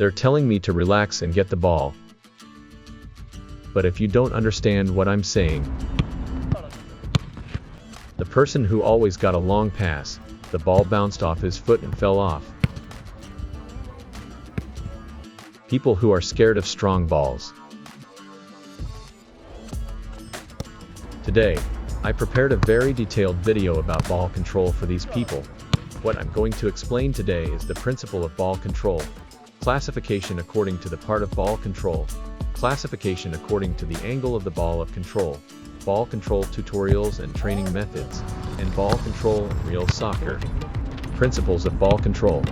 They're telling me to relax and get the ball. But if you don't understand what I'm saying, the person who always got a long pass, the ball bounced off his foot and fell off. People who are scared of strong balls. Today, I prepared a very detailed video about ball control for these people. What I'm going to explain today is the principle of ball control, classification according to the part of ball control, classification according to the angle of the ball of control, ball control tutorials and training methods, and ball control in real soccer. Principles of ball control.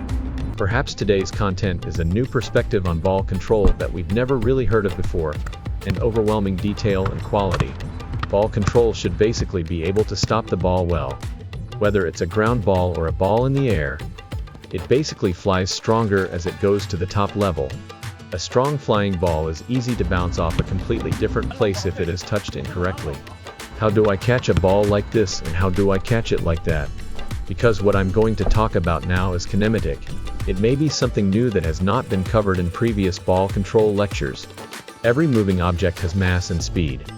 Perhaps today's content is a new perspective on ball control that we've never really heard of before, and overwhelming detail and quality. Ball control should basically be able to stop the ball well. Whether it's a ground ball or a ball in the air, it basically flies stronger as it goes to the top level. A strong flying ball is easy to bounce off a completely different place if it is touched incorrectly. How do I catch a ball like this and how do I catch it like that? Because what I'm going to talk about now is kinematic. It may be something new that has not been covered in previous ball control lectures. Every moving object has mass and speed.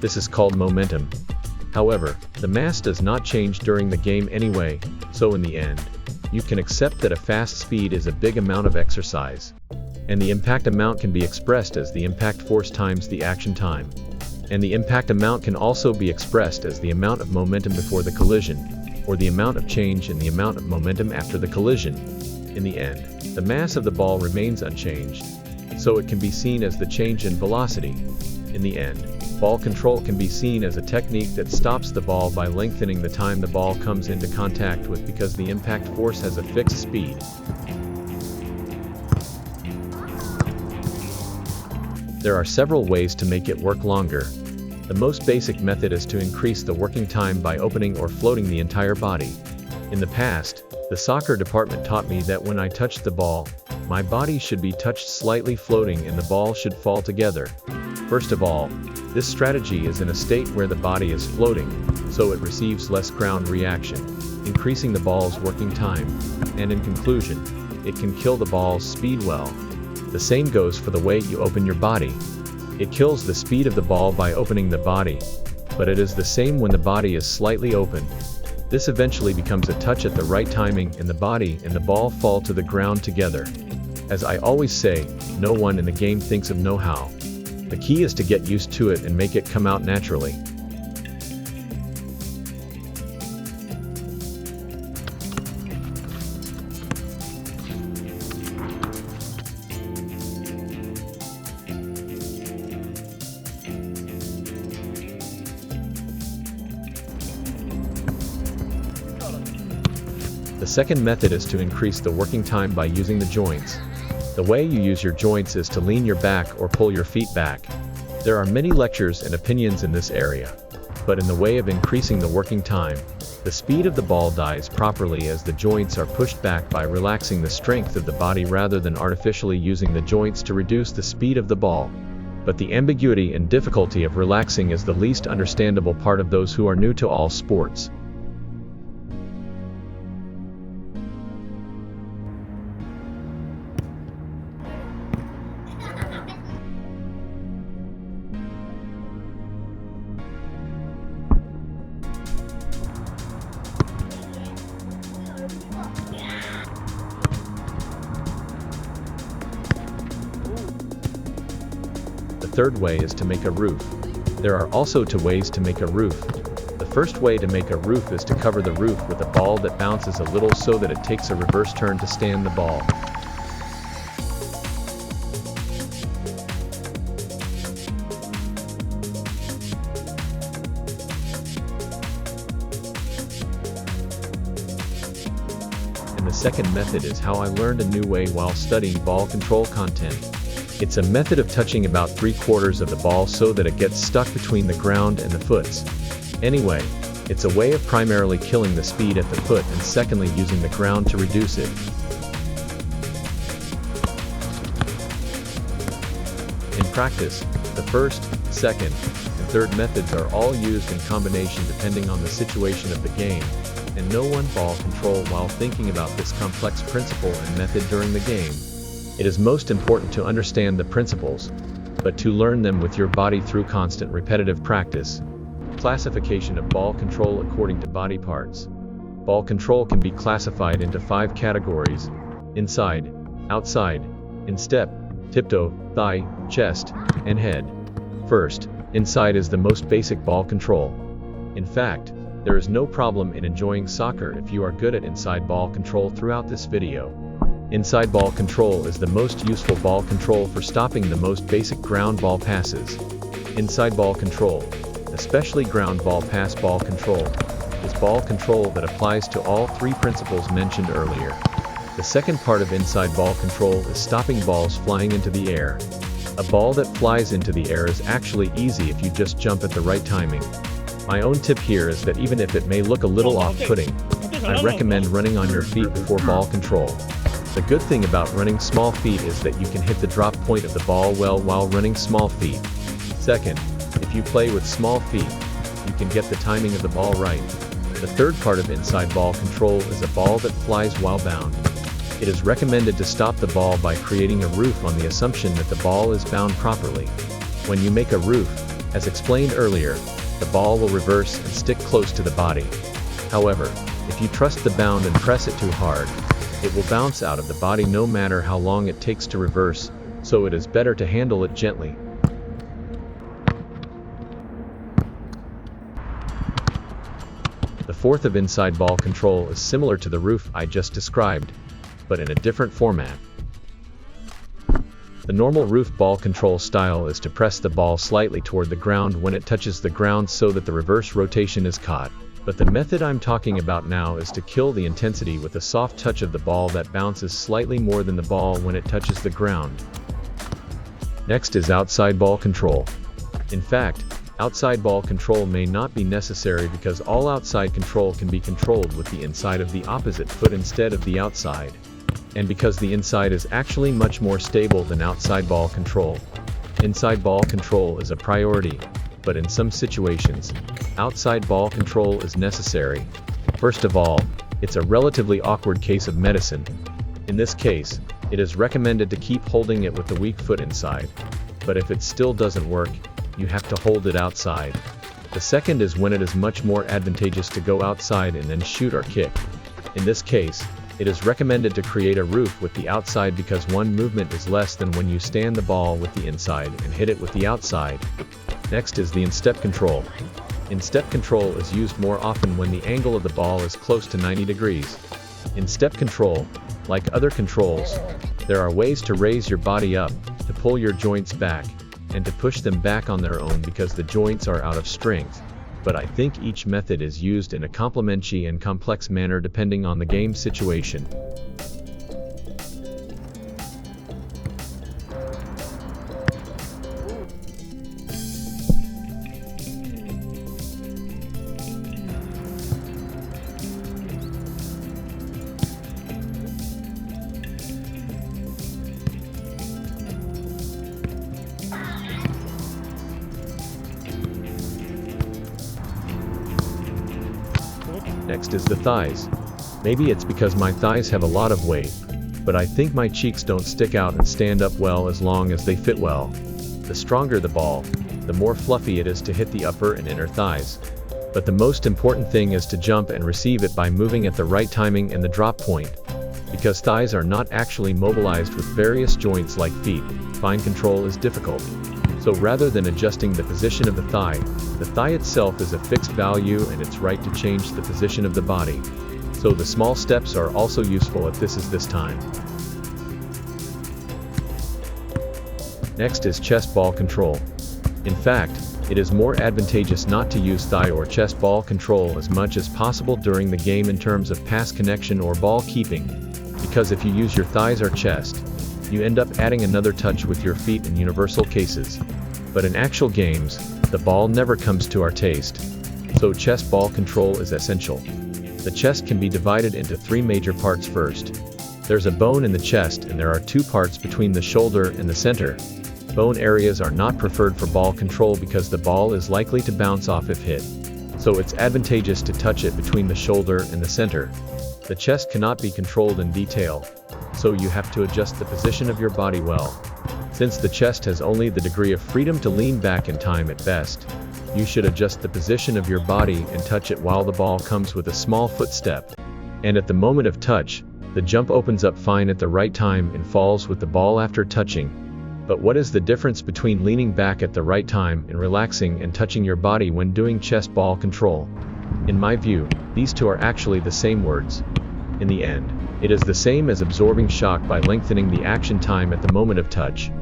This is called momentum. However, the mass does not change during the game anyway, so in the end, you can accept that a fast speed is a big amount of exercise. And the impact amount can be expressed as the impact force times the action time. And the impact amount can also be expressed as the amount of momentum before the collision, or the amount of change in the amount of momentum after the collision. In the end, the mass of the ball remains unchanged, so it can be seen as the change in velocity. In the end, ball control can be seen as a technique that stops the ball by lengthening the time the ball comes into contact with because the impact force has a fixed speed. There are several ways to make it work longer. The most basic method is to increase the working time by opening or floating the entire body. In the past, the soccer department taught me that when I touched the ball, my body should be touched slightly floating and the ball should fall together. First of all, this strategy is in a state where the body is floating, so it receives less ground reaction, increasing the ball's working time, and in conclusion, it can kill the ball's speed well. The same goes for the way you open your body. It kills the speed of the ball by opening the body, but it is the same when the body is slightly open. This eventually becomes a touch at the right timing and the body and the ball fall to the ground together. As I always say, no one in the game thinks of know-how. The key is to get used to it and make it come out naturally. The second method is to increase the working time by using the joints. The way you use your joints is to lean your back or pull your feet back. There are many lectures and opinions in this area, but in the way of increasing the working time, the speed of the ball dies properly as the joints are pushed back by relaxing the strength of the body rather than artificially using the joints to reduce the speed of the ball. But the ambiguity and difficulty of relaxing is the least understandable part of those who are new to all sports. The third way is to make a roof. There are also two ways to make a roof. The first way to make a roof is to cover the roof with a ball that bounces a little so that it takes a reverse turn to stand the ball. And the second method is how I learned a new way while studying ball control content. It's a method of touching about 3/4 of the ball so that it gets stuck between the ground and the foots. Anyway, it's a way of primarily killing the speed at the foot and secondly using the ground to reduce it. In practice, the first, second, and third methods are all used in combination depending on the situation of the game, and no one ball control while thinking about this complex principle and method during the game. It is most important to understand the principles, but to learn them with your body through constant repetitive practice. Classification of ball control according to body parts. Ball control can be classified into 5 categories: inside, outside, instep, tiptoe, thigh, chest, and head. First, inside is the most basic ball control. In fact, there is no problem in enjoying soccer if you are good at inside ball control throughout this video. Inside ball control is the most useful ball control for stopping the most basic ground ball passes. Inside ball control, especially ground ball pass ball control, is ball control that applies to all 3 principles mentioned earlier. The second part of inside ball control is stopping balls flying into the air. A ball that flies into the air is actually easy if you just jump at the right timing. My own tip here is that even if it may look a little off-putting, I recommend running on your feet before ball control. The good thing about running small feet is that you can hit the drop point of the ball well while running small feet. Second, if you play with small feet, you can get the timing of the ball right. The third part of inside ball control is a ball that flies while bound. It is recommended to stop the ball by creating a roof on the assumption that the ball is bound properly. When you make a roof, as explained earlier, the ball will reverse and stick close to the body. However, if you trust the bound and press it too hard, it will bounce out of the body no matter how long it takes to reverse, so it is better to handle it gently. The fourth of inside ball control is similar to the roof I just described, but in a different format. The normal roof ball control style is to press the ball slightly toward the ground when it touches the ground so that the reverse rotation is caught. But the method I'm talking about now is to kill the intensity with a soft touch of the ball that bounces slightly more than the ball when it touches the ground. Next is outside ball control. In fact, outside ball control may not be necessary because all outside control can be controlled with the inside of the opposite foot instead of the outside. And because the inside is actually much more stable than outside ball control. Inside ball control is a priority, but in some situations, outside ball control is necessary. First of all, it's a relatively awkward case of medicine. In this case, it is recommended to keep holding it with the weak foot inside. But if it still doesn't work, you have to hold it outside. The second is when it is much more advantageous to go outside and then shoot or kick. In this case, it is recommended to create a roof with the outside because one movement is less than when you stand the ball with the inside and hit it with the outside. Next is the instep control. Instep control is used more often when the angle of the ball is close to 90 degrees. In step control, like other controls, there are ways to raise your body up, to pull your joints back, and to push them back on their own because the joints are out of strength. But I think each method is used in a complementary and complex manner depending on the game situation. Next is the thighs. Maybe it's because my thighs have a lot of weight, but I think my cheeks don't stick out and stand up well as long as they fit well. The stronger the ball, the more fluffy it is to hit the upper and inner thighs. But the most important thing is to jump and receive it by moving at the right timing and the drop point. Because thighs are not actually mobilized with various joints like feet, fine control is difficult. So rather than adjusting the position of the thigh itself is a fixed value and it's right to change the position of the body. So the small steps are also useful at this time. Next is chest ball control. In fact, it is more advantageous not to use thigh or chest ball control as much as possible during the game in terms of pass connection or ball keeping. Because if you use your thighs or chest, you end up adding another touch with your feet in universal cases. But in actual games, the ball never comes to our taste. So chest ball control is essential. The chest can be divided into 3 major parts first. There's a bone in the chest and there are 2 parts between the shoulder and the center. Bone areas are not preferred for ball control because the ball is likely to bounce off if hit. So it's advantageous to touch it between the shoulder and the center. The chest cannot be controlled in detail, so you have to adjust the position of your body well. Since the chest has only the degree of freedom to lean back in time at best, you should adjust the position of your body and touch it while the ball comes with a small footstep. And at the moment of touch, the jump opens up fine at the right time and falls with the ball after touching. But what is the difference between leaning back at the right time and relaxing and touching your body when doing chest ball control? In my view, these two are actually the same words. In the end, it is the same as absorbing shock by lengthening the action time at the moment of touch.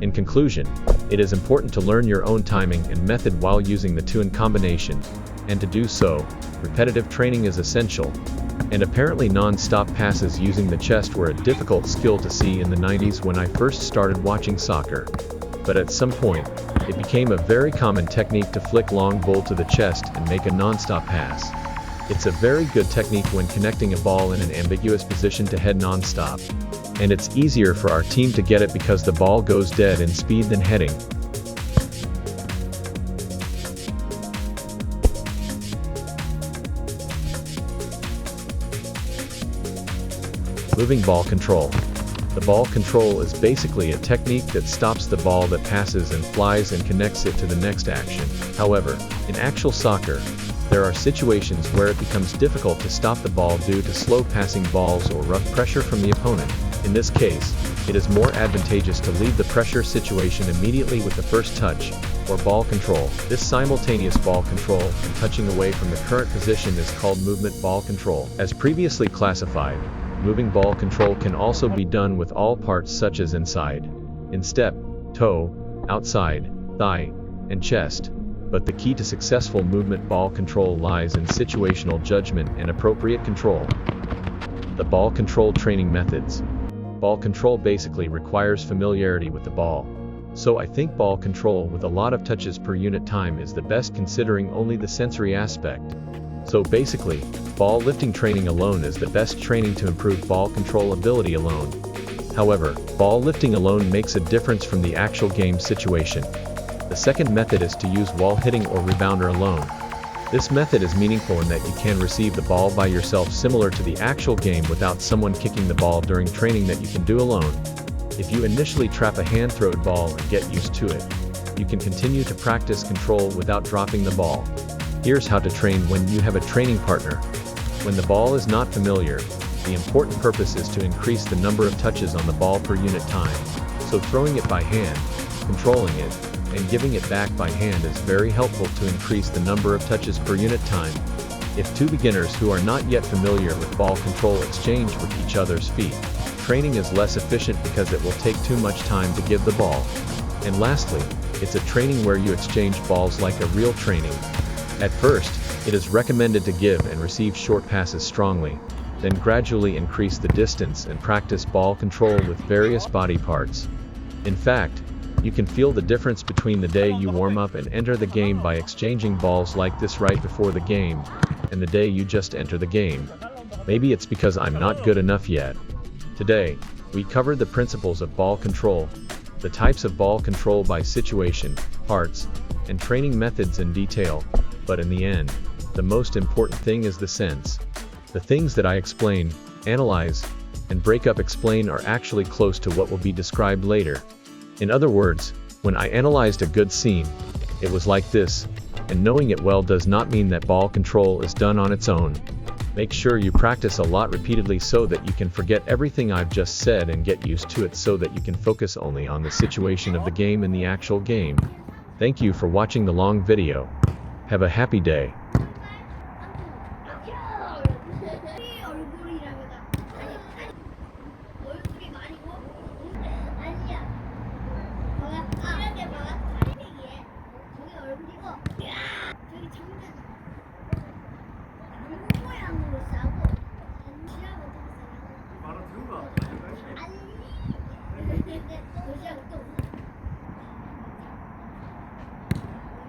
In conclusion, it is important to learn your own timing and method while using the two in combination, and to do so, repetitive training is essential. And apparently non-stop passes using the chest were a difficult skill to see in the 90s when I first started watching soccer. But at some point, it became a very common technique to flick long ball to the chest and make a non-stop pass. It's a very good technique when connecting a ball in an ambiguous position to head non-stop. And it's easier for our team to get it because the ball goes dead in speed than heading. Moving ball control. The ball control is basically a technique that stops the ball that passes and flies and connects it to the next action. However, in actual soccer, there are situations where it becomes difficult to stop the ball due to slow passing balls or rough pressure from the opponent. In this case, it is more advantageous to leave the pressure situation immediately with the first touch, or ball control. This simultaneous ball control and touching away from the current position is called movement ball control. As previously classified, moving ball control can also be done with all parts such as inside, instep, toe, outside, thigh, and chest. But the key to successful movement ball control lies in situational judgment and appropriate control. The ball control training methods. Ball control basically requires familiarity with the ball. So I think ball control with a lot of touches per unit time is the best considering only the sensory aspect. So basically, ball lifting training alone is the best training to improve ball control ability alone. However, ball lifting alone makes a difference from the actual game situation. The second method is to use wall hitting or rebounder alone. This method is meaningful in that you can receive the ball by yourself similar to the actual game without someone kicking the ball during training that you can do alone. If you initially trap a hand-thrown ball and get used to it, you can continue to practice control without dropping the ball. Here's how to train when you have a training partner. When the ball is not familiar, the important purpose is to increase the number of touches on the ball per unit time. So throwing it by hand, controlling it, and giving it back by hand is very helpful to increase the number of touches per unit time. If two beginners who are not yet familiar with ball control exchange with each other's feet, training is less efficient because it will take too much time to give the ball. And lastly, it's a training where you exchange balls like a real training. At first, it is recommended to give and receive short passes strongly, then gradually increase the distance and practice ball control with various body parts. In fact, you can feel the difference between the day you warm up and enter the game by exchanging balls like this right before the game, and the day you just enter the game. Maybe it's because I'm not good enough yet. Today, we covered the principles of ball control, the types of ball control by situation, parts, and training methods in detail, but in the end, the most important thing is the sense. The things that I explain, analyze, and break up explain are actually close to what will be described later. In other words, when I analyzed a good scene, it was like this, and knowing it well does not mean that ball control is done on its own. Make sure you practice a lot repeatedly so that you can forget everything I've just said and get used to it so that you can focus only on the situation of the game in the actual game. Thank you for watching the long video. Have a happy day.